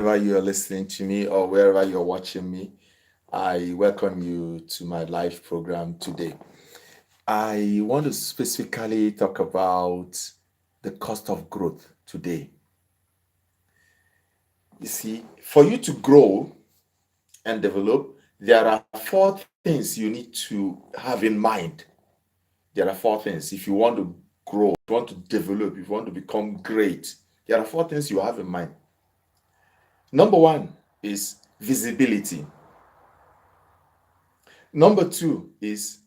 you are listening to me or wherever you're watching me, I welcome you to my live program today. I want to specifically talk about the cost of growth today. You see, for you to grow and develop, there are four things you need to have in mind. There are four things. If you want to grow, if you want to develop, if you want to become great, there are four things you have in mind. Number one is visibility. Number two is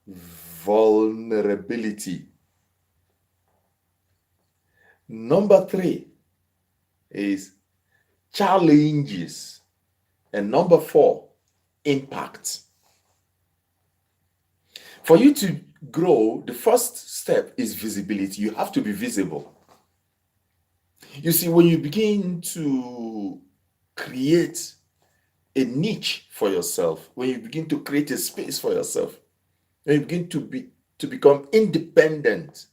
vulnerability. Number three is challenges. And number four, impact. For you to grow, the first step is visibility. You have to be visible. You see, when you begin to create a niche for yourself, when you begin to create a space for yourself, when you begin to become independent,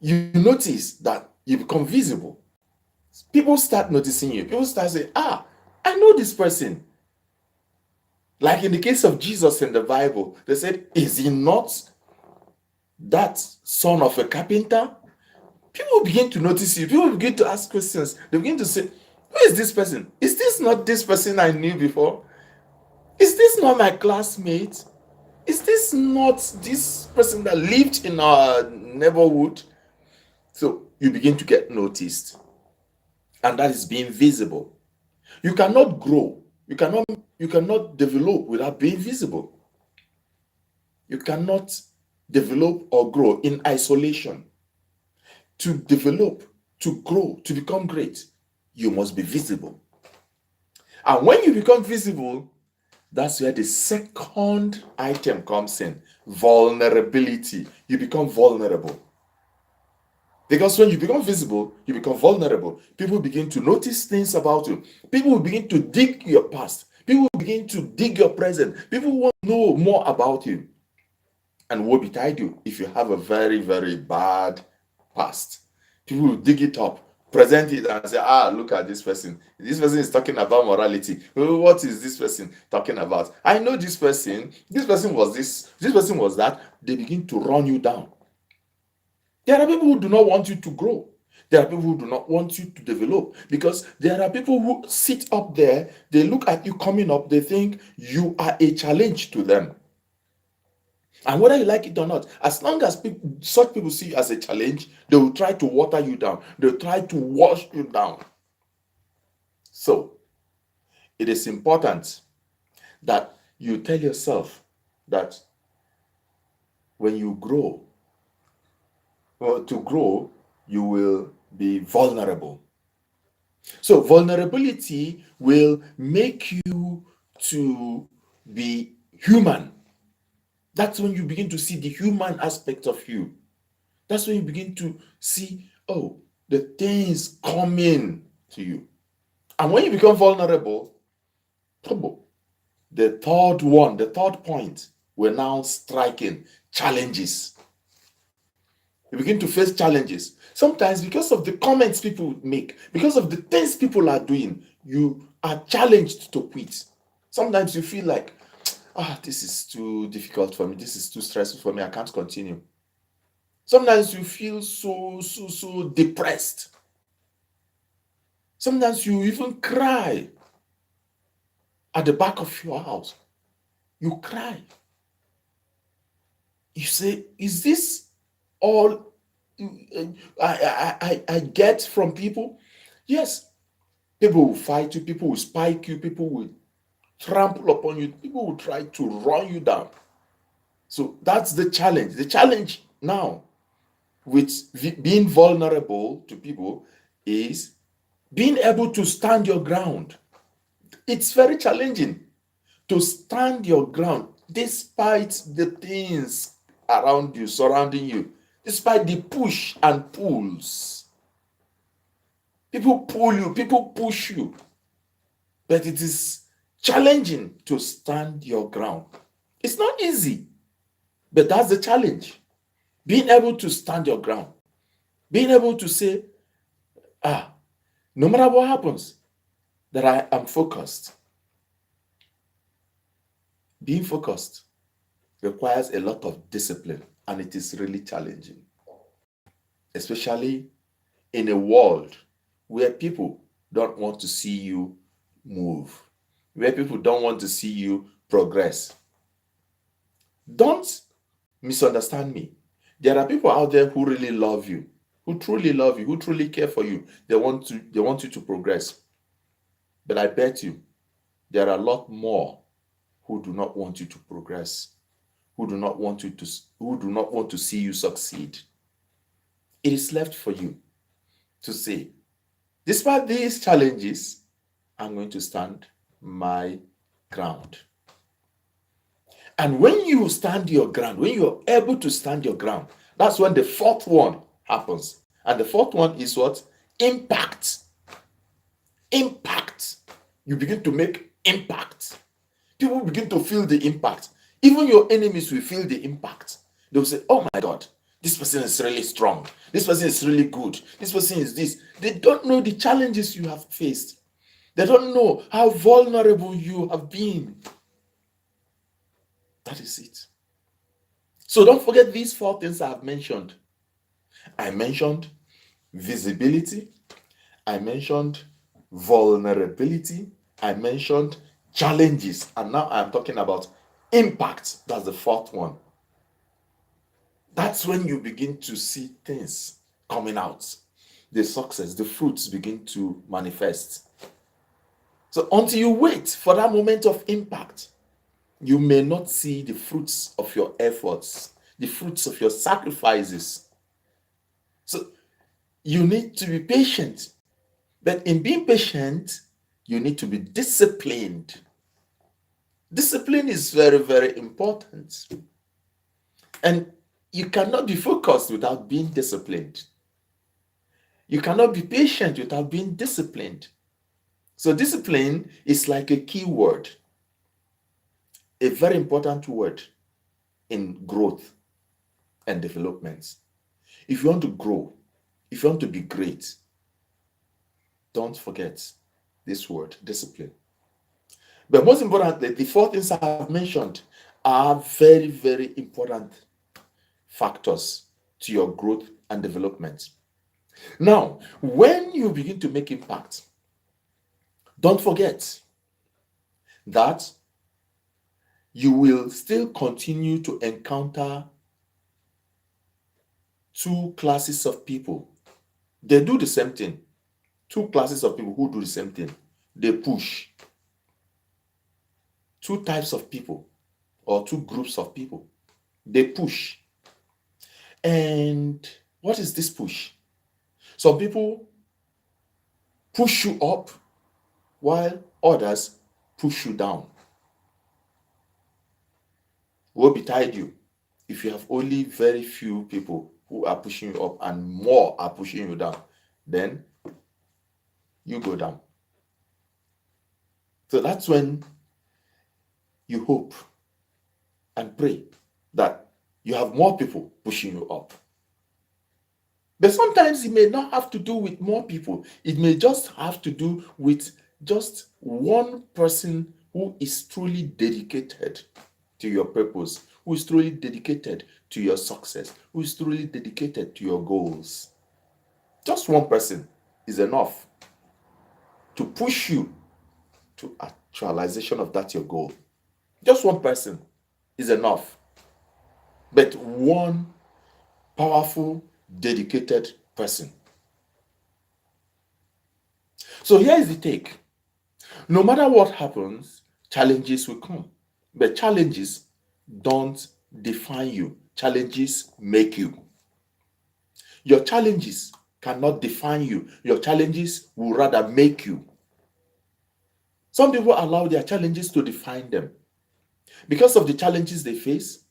you notice that you become visible. People start noticing you. People start saying, I know this person. Like in the case of Jesus in the Bible, they said, is he not that son of a carpenter? People begin to notice you. People begin to ask questions. They begin to say, who is this person? Is this not this person I knew before? Is this not my classmate? Is this not this person that lived in our neighborhood? So you begin to get noticed. And that is being visible. You cannot grow. You cannot develop without being visible. You cannot develop or grow in isolation. To develop, to grow, to become great, you must be visible. And when you become visible, that's where the second item comes in, vulnerability. You become vulnerable. Because when you become visible, you become vulnerable. People begin to notice things about you. People will begin to dig your past. People will begin to dig your present. People want to know more about you. And woe betide you if you have a very, very bad past. People will dig it up, present it, and say, look at this person. This person is talking about morality. What is this person talking about? I know this person. This person was this person was that. They begin to run you down. There are people who do not want you to grow. There are people who do not want you to develop because there are people who sit up there, they look at you coming up, they think you are a challenge to them. And whether you like it or not, as long as such people see you as a challenge, they will try to water you down. They'll try to wash you down. So, it is important that you tell yourself that when you grow, to grow, you will be vulnerable. So vulnerability will make you to be human. That's when you begin to see the human aspect of you. That's when you begin to see, the things coming to you. And when you become vulnerable, the third point, we're now striking challenges. You begin to face challenges. Sometimes because of the comments people make, because of the things people are doing, you are challenged to quit. Sometimes you feel like, this is too difficult for me. This is too stressful for me. I can't continue. Sometimes you feel so depressed. Sometimes you even cry at the back of your house. You cry. You say, is this all I get from people? Yes, people will fight you, people will spike you, people will trample upon you, people will try to run you down. So that's the challenge. The challenge now with being vulnerable to people is being able to stand your ground. It's very challenging to stand your ground despite the things around you, surrounding you, despite the push and pulls. People pull you, people push you, but it is challenging to stand your ground. It's not easy, but that's the challenge. Being able to stand your ground, being able to say, no matter what happens, that I am focused. Being focused requires a lot of discipline, and it is really challenging, especially in a world where people don't want to see you move, where people don't want to see you progress. Don't misunderstand me. There are people out there who really love you, who truly love you, who truly care for you. They want you to progress. But I bet you there are a lot more who do not want you to progress, who do not want to see you succeed. It is left for you to say, despite these challenges, I'm going to stand my ground. And when you stand your ground, when you're able to stand your ground, that's when the fourth one happens. And the fourth one is what? Impact. Impact. You begin to make impact. People begin to feel the impact. Even your enemies will feel the impact. They'll say, oh my God, this person is really strong. This person is really good. This person is this. They don't know the challenges you have faced. They don't know how vulnerable you have been. That is it. So don't forget these four things I have mentioned. I mentioned visibility. I mentioned vulnerability. I mentioned challenges. And now I'm talking about impact. That's the fourth one. That's when you begin to see things coming out. The success, the fruits begin to manifest. So until you wait for that moment of impact, you may not see the fruits of your efforts, the fruits of your sacrifices. So you need to be patient. But in being patient, you need to be disciplined. Discipline is very, very important. And you cannot be focused without being disciplined. You cannot be patient without being disciplined. So discipline is like a key word, a very important word in growth and development. If you want to grow, if you want to be great, don't forget this word, discipline. But most importantly, the four things I have mentioned are very, very important factors to your growth and development. Now, when you begin to make impact, don't forget that you will still continue to encounter two classes of people. They do the same thing. Two classes of people who do the same thing. They push. Two types of people or two groups of people. They push. And what is this push? Some people push you up while others push you down. Woe betide you if you have only very few people who are pushing you up and more are pushing you down. Then you go down. So that's when you hope and pray that you have more people pushing you up. But sometimes it may not have to do with more people. It may just have to do with just one person who is truly dedicated to your purpose, who is truly dedicated to your success, who is truly dedicated to your goals. Just one person is enough to push you to actualization of that your goal. Just one person is enough. But one powerful, dedicated person. So here is the take. No matter what happens, challenges will come. But challenges don't define you. Challenges make you. Your challenges cannot define you. Your challenges will rather make you. Some people allow their challenges to define them. Because of the challenges they face,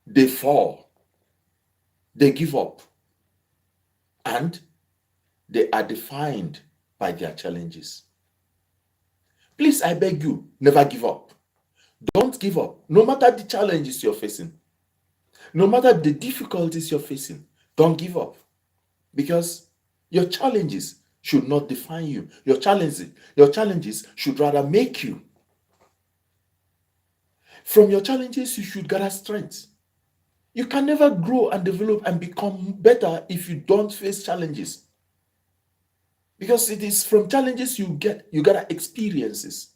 they fall. They give up. And they are defined by their challenges. Please, I beg you, never give up. Don't give up. No matter the challenges you're facing, no matter the difficulties you're facing, don't give up. Because your challenges should not define you. Your challenges should rather make you. From your challenges, you should gather strength. You can never grow and develop and become better if you don't face challenges. Because it is from challenges you gather experiences.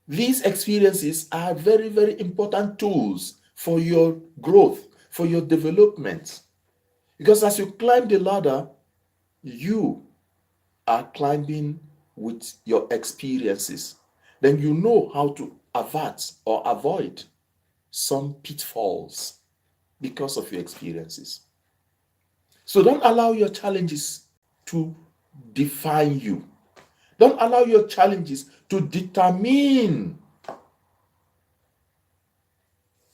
These experiences are very, very important tools for your growth, for your development. Because as you climb the ladder, you are climbing with your experiences. Then you know how to avert or avoid some pitfalls because of your experiences. So don't allow your challenges to define you. Don't allow your challenges to determine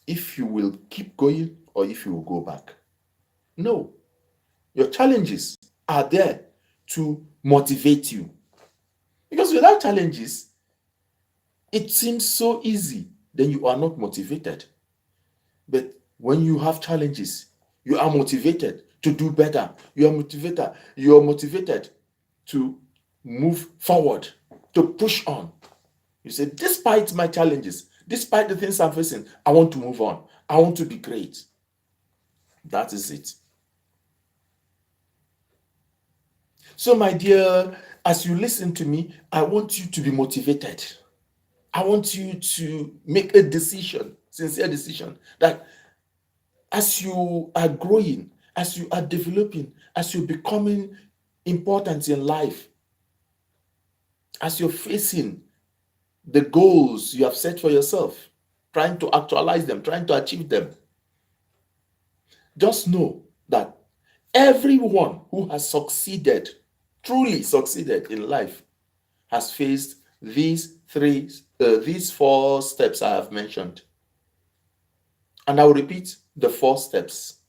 if you will keep going or if you will go back. No, your challenges are there to motivate you. Because without challenges, it seems so easy, then you are not motivated. But when you have challenges, you are motivated to do better. You are motivated to move forward, to push on. You say, despite my challenges, despite the things I'm facing, I want to move on. I want to be great. That is it. So, my dear, as you listen to me, I want you to be motivated. I want you to make a decision, sincere decision, that as you are growing, as you are developing, as you're becoming important in life, as you're facing the goals you have set for yourself, trying to actualize them, trying to achieve them, just know that everyone who has succeeded, truly succeeded in life, has faced these four steps I have mentioned. And I'll repeat the 4 steps.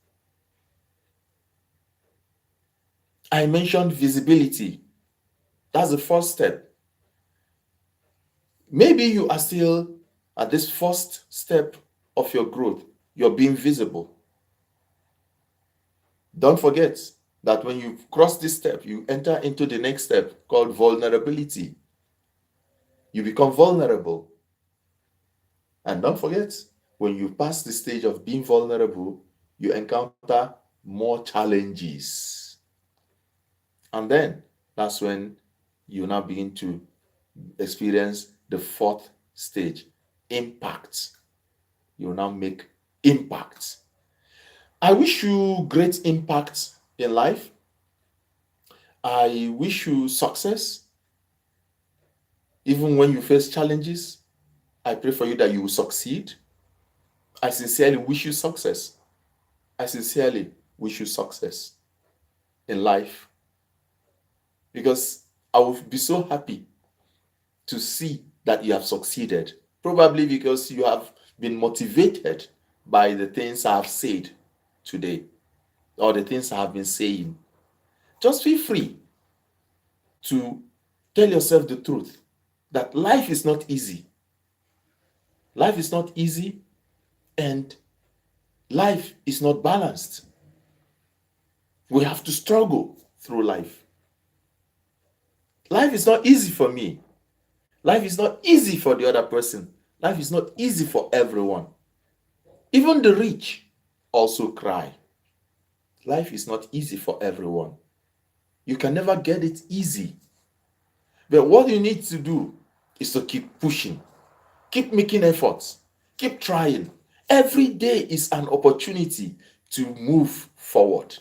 I mentioned visibility. That's the first step. Maybe you are still at this first step of your growth. You're being visible. Don't forget that when you cross this step, you enter into the next step called vulnerability. You become vulnerable. And don't forget, when you pass the stage of being vulnerable, you encounter more challenges. And then that's when you now begin to experience the 4th stage, impact. You will now make impact. I wish you great impact in life. I wish you success. Even when you face challenges, I pray for you that you will succeed. I sincerely wish you success. I sincerely wish you success in life. Because I will be so happy to see that you have succeeded. Probably because you have been motivated by the things I have said today, or the things I have been saying. Just feel free to tell yourself the truth that life is not easy. Life is not easy, and life is not balanced. We have to struggle through life. Life is not easy for me. Life is not easy for the other person. Life is not easy for everyone. Even the rich also cry. Life is not easy for everyone. You can never get it easy. But what you need to do is to keep pushing, keep making efforts, keep trying. Every day is an opportunity to move forward.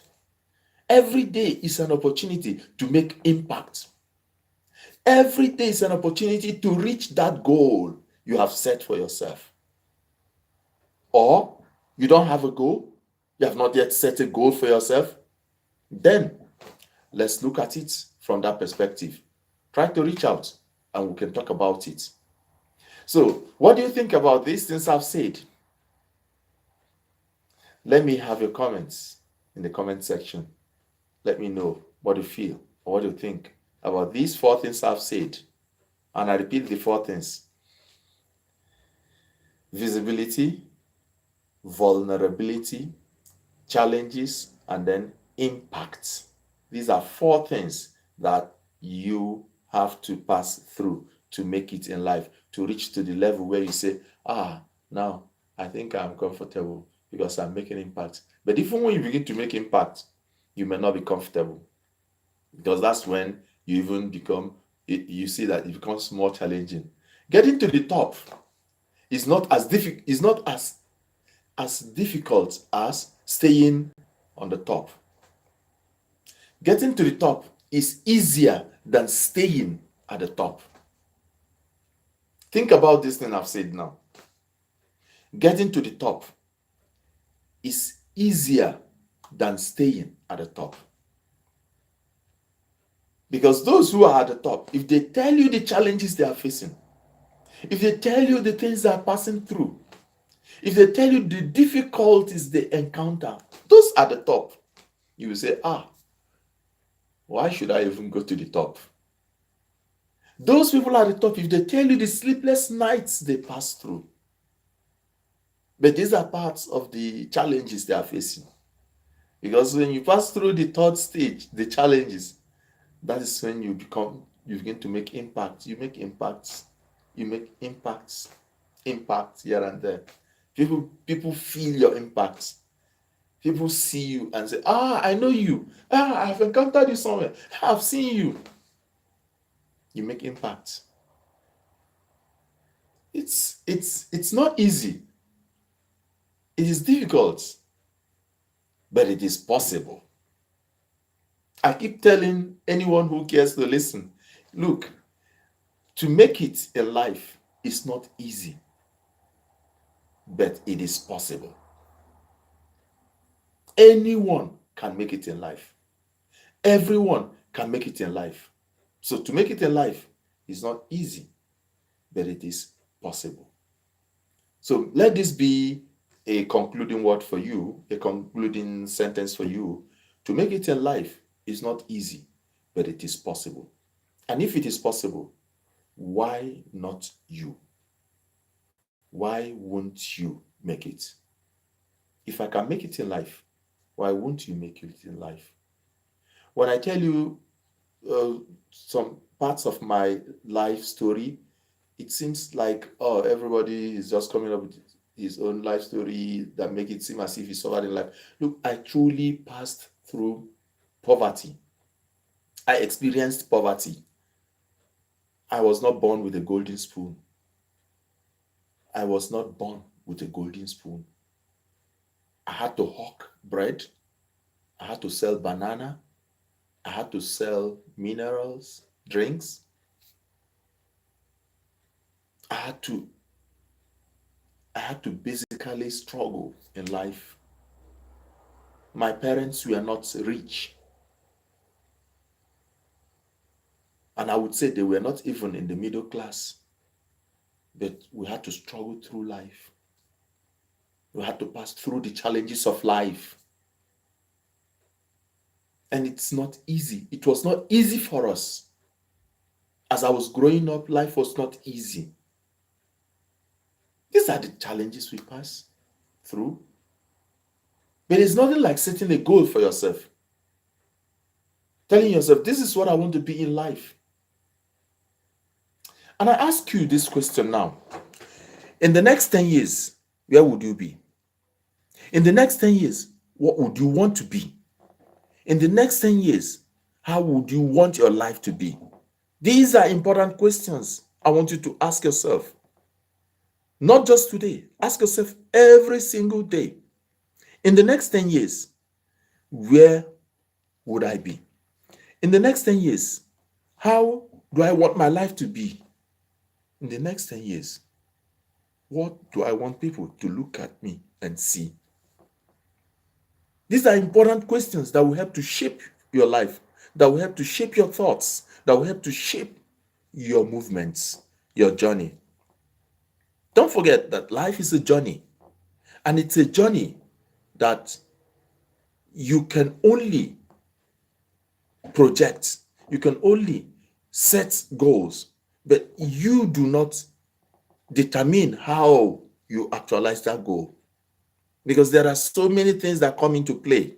Every day is an opportunity to make impact. Every day is an opportunity to reach that goal you have set for yourself. Or you don't have a goal, you have not yet set a goal for yourself, then let's look at it from that perspective. Try to reach out and we can talk about it. So, what do you think about these things I've said? Let me have your comments in the comment section. Let me know what you feel or what you think about these 4 things I've said. And I repeat the 4 things: visibility, vulnerability, challenges, and then impact. These are 4 things that you have to pass through to make it in life, to reach to the level where you say, now I think I'm comfortable because I'm making impact. But even when you begin to make impact, you may not be comfortable, because that's when you even become, you see that it becomes more challenging. Getting to the top is not as difficult as staying on the top. Getting to the top is easier than staying at the top. Think about this thing I've said now. Getting to the top is easier than staying at the top. Because those who are at the top, if they tell you the challenges they are facing, if they tell you the things they are passing through, if they tell you the difficulties they encounter, those at the top, you will say, why should I even go to the top? Those people at the top, if they tell you the sleepless nights they pass through, but these are parts of the challenges they are facing. Because when you pass through the third stage, the challenges, that is when you begin to make impact. You make impacts here and there. People feel your impacts. People see you and say, I know you. I've encountered you somewhere. I've seen you. You make impact. It's not easy. It is difficult, but it is possible. I keep telling anyone who cares to listen, look, to make it in life is not easy, but it is possible. Anyone can make it in life. Everyone can make it in life. So to make it in life is not easy, but it is possible. So let this be a concluding word for you, a concluding sentence for you. To make it in life is not easy, but it is possible. And if it is possible, why not you? Why won't you make it? If I can make it in life, why won't you make it in life? When I tell you some parts of my life story, it seems like, everybody is just coming up with his own life story that make it seem as if he suffered in life. Look, I truly passed through poverty. I experienced poverty. I was not born with a golden spoon. I was not born with a golden spoon. I had to hawk bread. I had to sell banana. I had to sell minerals, drinks. I had to basically struggle in life. My parents were not rich. And I would say they were not even in the middle class. But we had to struggle through life. We had to pass through the challenges of life. And it's not easy. It was not easy for us. As I was growing up, life was not easy. These are the challenges we pass through. But it's nothing like setting a goal for yourself. Telling yourself, this is what I want to be in life. And I ask you this question now. In the next 10 years, where would you be? In the next 10 years, what would you want to be? In the next 10 years, how would you want your life to be? These are important questions I want you to ask yourself. Not just today. Ask yourself every single day. In the next 10 years, where would I be? In the next 10 years, how do I want my life to be? In the next 10 years, what do I want people to look at me and see? These are important questions that will help to shape your life, that will help to shape your thoughts, that will help to shape your movements, your journey. Don't forget that life is a journey, and it's a journey that you can only project, you can only set goals, but you do not determine how you actualize that goal, because there are so many things that come into play.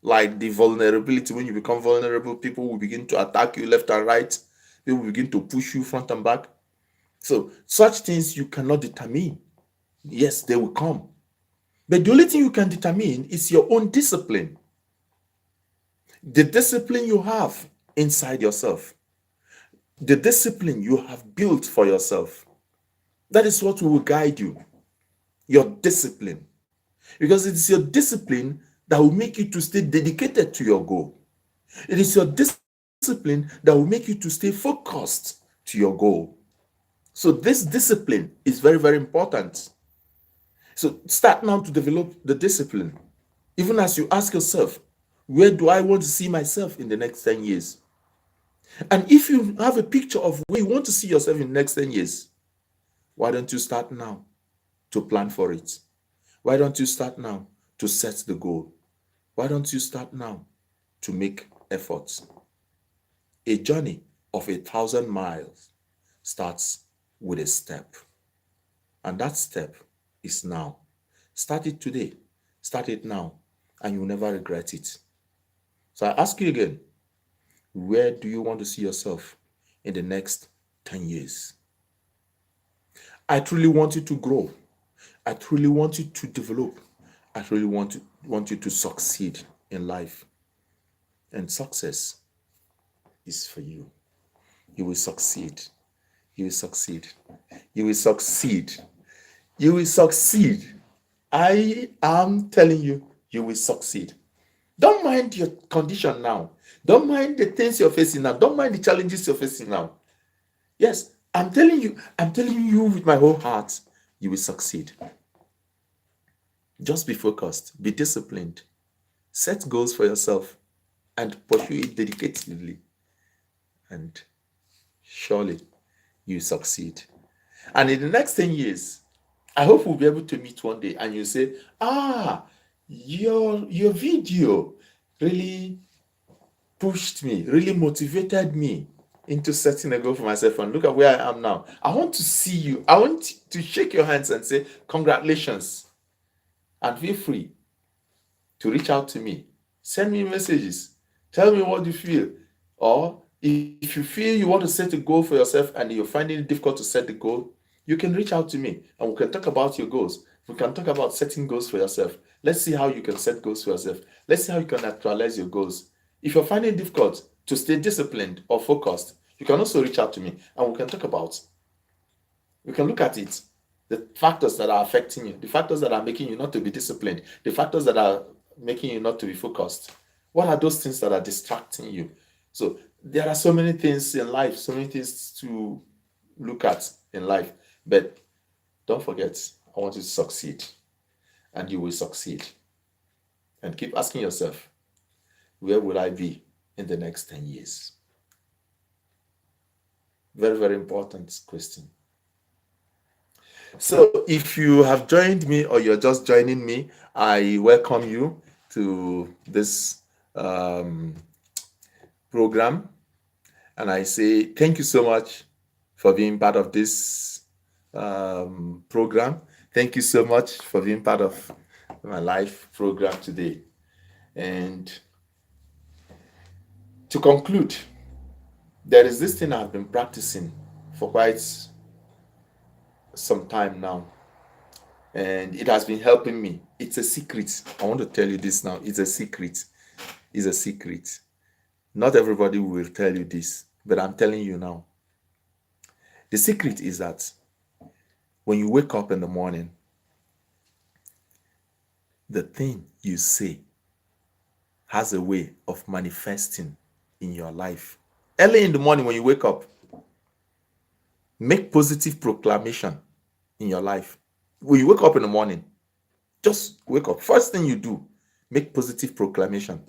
like the vulnerability. When you become vulnerable, people will begin to attack you left and right. They will begin to push you front and back. So such things you cannot determine. Yes, they will come. But the only thing you can determine is your own discipline. The discipline you have inside yourself. The discipline you have built for yourself. That is what will guide you. Your discipline. Because it is your discipline that will make you to stay dedicated to your goal. It is your discipline that will make you to stay focused to your goal. So this discipline is very, very important. So start now to develop the discipline. Even as you ask yourself, where do I want to see myself in the next 10 years? And if you have a picture of where you want to see yourself in the next 10 years, why don't you start now to plan for it? Why don't you start now to set the goal? Why don't you start now to make efforts? A journey of 1,000 miles starts with a step. And that step is now. Start it today. Start it now. And you'll never regret it. So I ask you again, where do you want to see yourself in the next 10 years? I truly want you to grow. I truly want you to develop. I truly want you to succeed in life. And success is for you. You will succeed. You will succeed. You will succeed. You will succeed. I am telling you, you will succeed. Don't mind your condition now. Don't mind the things you're facing now. Don't mind the challenges you're facing now. Yes, I'm telling you with my whole heart, you will succeed. Just be focused, be disciplined, set goals for yourself, and pursue it dedicatedly. And surely you succeed. And in the next 10 years, I hope we'll be able to meet one day and you say, your video really pushed me, really motivated me into setting a goal for myself. And look at where I am now. I want to see you. I want to shake your hands and say, congratulations. And feel free to reach out to me. Send me messages. Tell me what you feel. Or if you feel you want to set a goal for yourself and you're finding it difficult to set the goal, you can reach out to me and we can talk about your goals. We can talk about setting goals for yourself. Let's see how you can set goals for yourself. Let's see how you can actualize your goals. If you're finding it difficult to stay disciplined or focused, you can also reach out to me and we can talk about. We can look at it. The factors that are affecting you, the factors that are making you not to be disciplined, the factors that are making you not to be focused. What are those things that are distracting you? So there are so many things in life, so many things to look at in life. But don't forget, I want you to succeed. And you will succeed. And keep asking yourself, where will I be in the next 10 years? Very, very important question. So if you have joined me or you're just joining me, I welcome you to this program. And I say thank you so much for being part of this program. Thank you so much for being part of my life program today. And to conclude, there is this thing I've been practicing for quite some time now, and it has been helping me. It's a secret. I want to tell you this now. It's a secret. It's a secret. Not everybody will tell you this, but I'm telling you now. The secret is that when you wake up in the morning, the thing you say has a way of manifesting in your life. Early in the morning when you wake up, make positive proclamation in your life. When you wake up in the morning, just wake up. First thing you do, make positive proclamation.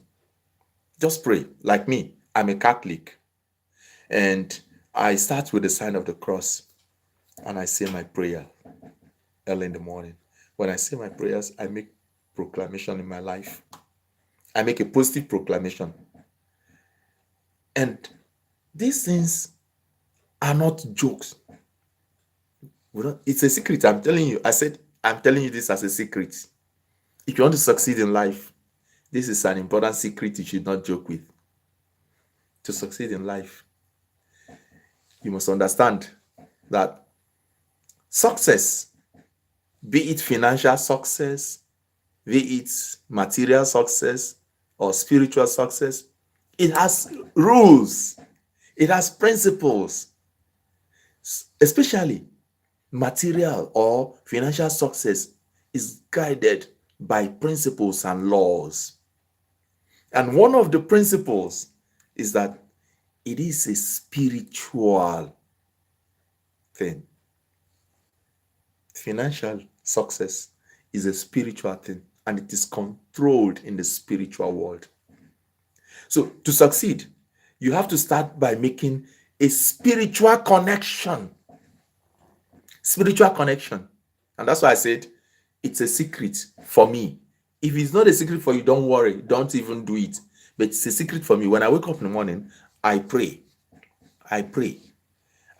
Just pray. Like me, I'm a Catholic. And I start with the sign of the cross. And I say my prayer early in the morning. When I say my prayers, I make proclamation in my life. I make a positive proclamation. And these things are not jokes. It's a secret. I'm telling you. I said, I'm telling you this as a secret. If you want to succeed in life, This is an important secret you should not joke with. To succeed in life, you must understand that success, be it financial success, be it material success or spiritual success, it has rules, it has principles. Especially material or financial success is guided by principles and laws. And one of the principles is that it is a spiritual thing. Financial success is a spiritual thing, and it is controlled in the spiritual world. So to succeed, you have to start by making a spiritual connection. Spiritual connection. And that's why I said it's a secret for me. If it's not a secret for you, don't worry. Don't even do it. But it's a secret for me. When I wake up in the morning, I pray. I pray.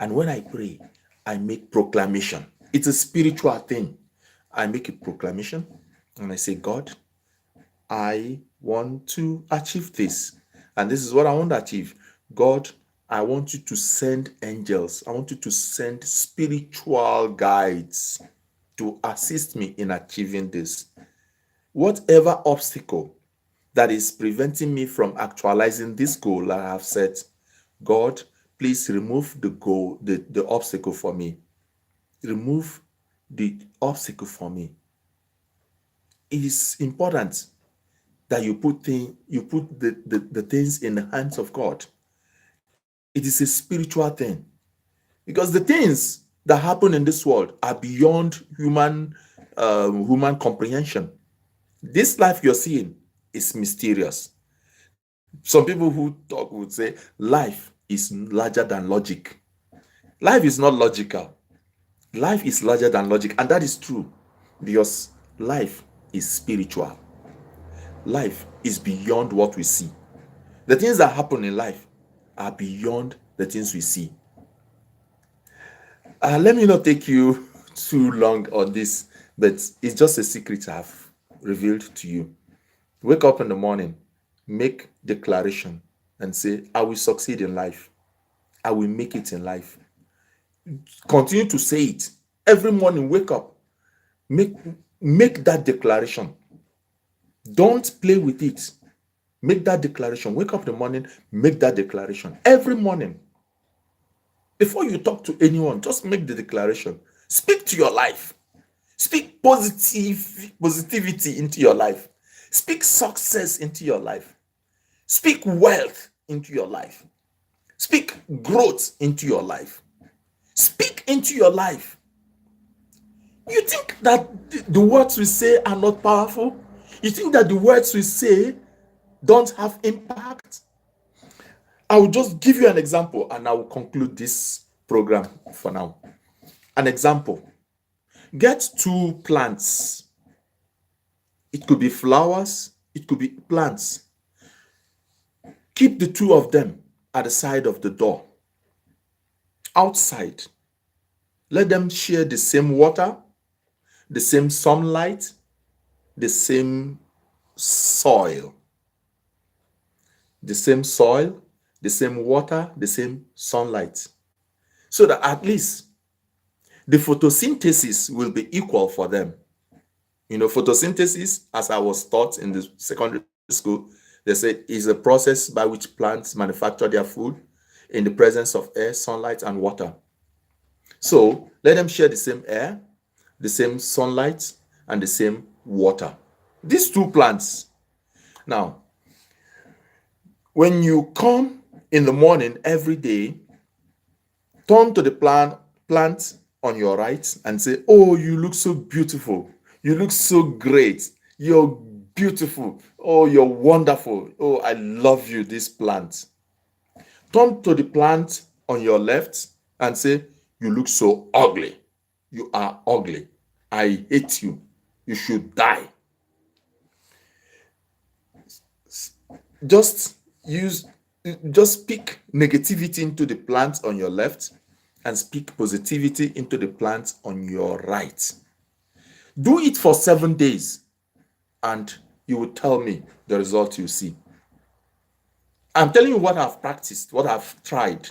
And when I pray, I make proclamation. It's a spiritual thing. I make a proclamation and I say, God, I want to achieve this. And this is what I want to achieve. God, I want you to send angels. I want you to send spiritual guides to assist me in achieving this. Whatever obstacle that is preventing me from actualizing this goal that I have set, God, please remove the goal, the obstacle for me. Remove the obstacle for me. It is important that you put the things in the hands of God. It is a spiritual thing. Because the things that happen in this world are beyond human comprehension. This life you're seeing is mysterious. Some people who talk would say life is larger than logic. Life is not logical. Life is larger than logic, and that is true because life is spiritual. Life is beyond what we see. The things that happen in life are beyond the things we see. Let me not take you too long on this, but it's just a secret I've revealed to you. Wake up in the morning, make declaration, and say, I will succeed in life. I will make it in life. Continue to say it. Every morning, wake up. Make that declaration. Don't play with it. Make that declaration. Wake up in the morning, make that declaration. Every morning. Before you talk to anyone, just make the declaration. Speak to your life. Speak positivity into your life. Speak success into your life. Speak wealth into your life. Speak growth into your life. Speak into your life. You think that the words we say are not powerful? You think that the words we say don't have impact? I will just give you an example and I will conclude this program for now. An example. Get 2 plants. It could be flowers, it could be plants. Keep the 2 of them at the side of the door. Outside. Let them share the same water, the same sunlight, the same soil. The same soil, the same water, the same sunlight. So that at least the photosynthesis will be equal for them. You know, photosynthesis, as I was taught in the secondary school, they said is a process by which plants manufacture their food in the presence of air, sunlight, and water. So let them share the same air, the same sunlight, and the same water. These 2 plants. Now, when you come in the morning every day, turn to the plant on your right and say, oh, you look so beautiful. You look so great. You're beautiful. Oh, you're wonderful. Oh, I love you, this plant. Turn to the plant on your left and say, you look so ugly. You are ugly. I hate you. You should die. Just speak negativity into the plant on your left and speak positivity into the plant on your right. Do it for 7 days and you will tell me the result you see. I'm telling you what I've practiced, what I've tried.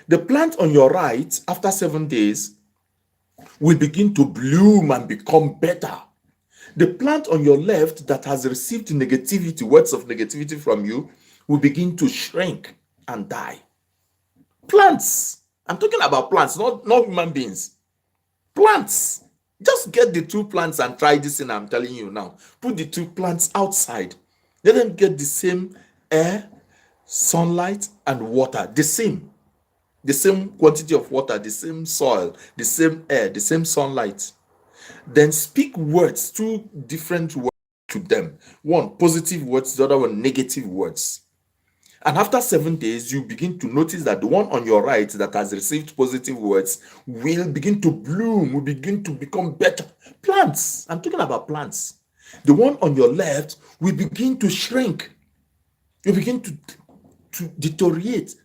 The plant on your right, after 7 days, will begin to bloom and become better. The plant on your left that has received negativity, words of negativity from you, will begin to shrink and die. Plants. I'm talking about plants, not human beings. Plants. Just get the two plants and try this thing I'm telling you now. Put the two plants outside. Let them get the same air, sunlight, and water. The same quantity of water, the same soil, the same air, the same sunlight. Then speak words, two different words to them. One positive words, the other one negative words. And after 7 days, you begin to notice that the one on your right that has received positive words will begin to bloom, will begin to become better. Plants. I'm talking about plants. The one on your left will begin to shrink. You begin to deteriorate.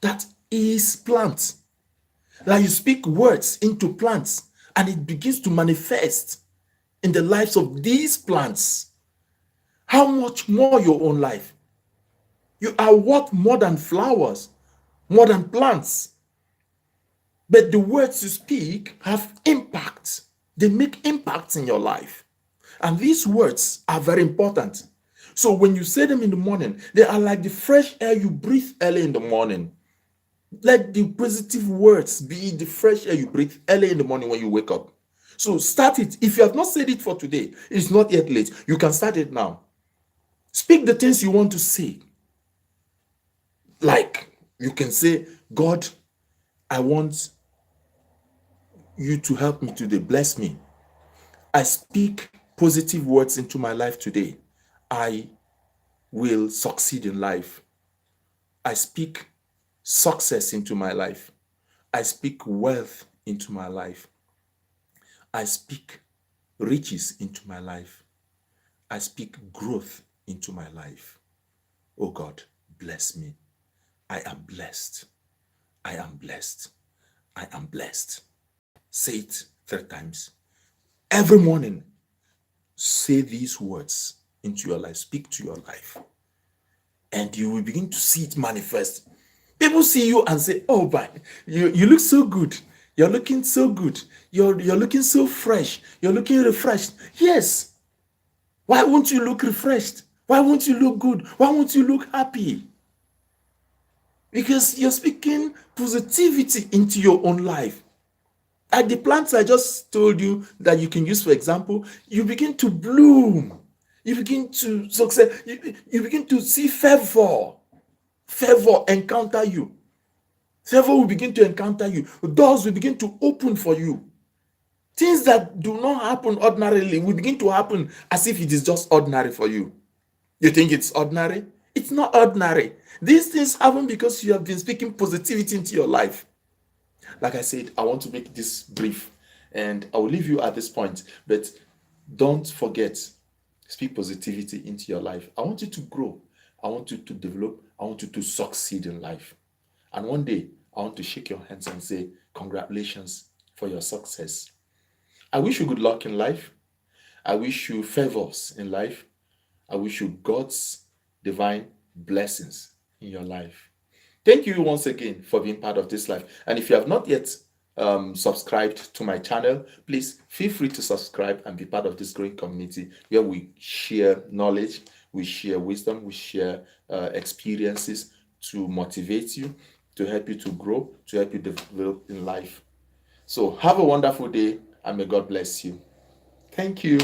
That is plants. Like you speak words into plants and it begins to manifest in the lives of these plants. How much more your own life? You are worth more than flowers, more than plants. But the words you speak have impact. They make impacts in your life. And these words are very important. So when you say them in the morning, they are like the fresh air you breathe early in the morning. Let the positive words be the fresh air you breathe early in the morning when you wake up. So start it. If you have not said it for today, it's not yet late. You can start it now. Speak the things you want to say. Like you can say, God, I want you to help me today. Bless me. I speak positive words into my life today. I will succeed in life. I speak success into my life. I speak wealth into my life. I speak riches into my life. I speak growth into my life. Oh God, bless me. I am blessed. I am blessed. I am blessed. Say it 3 times. Every morning, say these words into your life. Speak to your life. And you will begin to see it manifest. People see you and say, oh, but you look so good. You're looking so good. You're looking so fresh. You're looking refreshed. Yes. Why won't you look refreshed? Why won't you look good? Why won't you look happy? Because you're speaking positivity into your own life. Like the plants I just told you that you can use, for example, you begin to bloom. You begin to succeed. You begin to see favor. Favor encounter you. Favor will begin to encounter you. Doors will begin to open for you. Things that do not happen ordinarily will begin to happen as if it is just ordinary for you. You think it's ordinary? It's not ordinary. These things happen because you have been speaking positivity into your life. Like I said, I want to make this brief and I will leave you at this point. But don't forget, speak positivity into your life. I want you to grow. I want you to develop. I want you to succeed in life. And one day, I want to shake your hands and say, congratulations for your success. I wish you good luck in life. I wish you favors in life. I wish you God's divine blessings in your life. Thank you once again for being part of this life. And if you have not yet subscribed to my channel, please feel free to subscribe and be part of this growing community where we share knowledge, we share wisdom, we share experiences to motivate you, to help you to grow, to help you develop in life. So have a wonderful day and may God bless you. Thank you.